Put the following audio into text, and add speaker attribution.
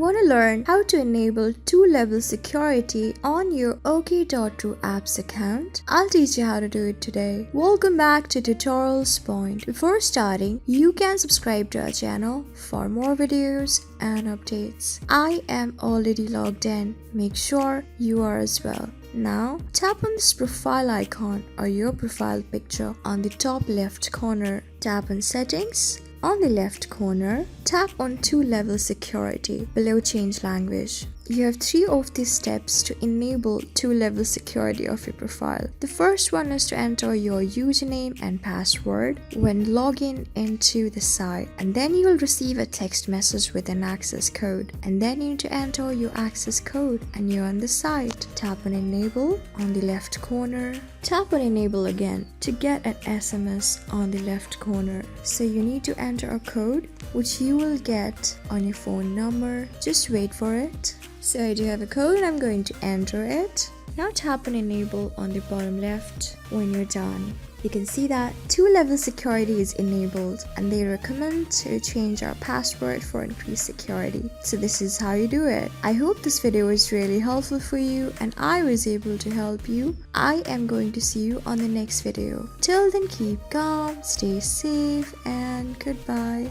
Speaker 1: Want to learn how to enable two-level security on your OK.ru apps account? I'll teach you how to do it today. Welcome back to Tutorials Point. Before starting, you can subscribe to our channel for more videos and updates. I am already logged in. Make sure you are as well. Now, tap on this profile icon or your profile picture on the top left corner. Tap on Settings. On the left corner, tap on two-level security. Below, change language. You have 3 of these steps to enable two-level security of your profile. The first one is to enter your username and password when logging into the site, and then you will receive a text message with an access code, and then you need to enter your access code and you're on the site. Tap on enable on the left corner. Tap on enable again to get an SMS on the left corner. So you need to enter a code which you will get on your phone number. Just wait for it. So I do have a code and I'm going to enter it. Now tap on enable on the bottom left. When you're done, you can see that two-level security is enabled and they recommend to change our password for increased security. So this is how you do it. I hope this video was really helpful for you and I was able to help you. I am going to see you on the next video. Till then, keep calm, stay safe, and goodbye.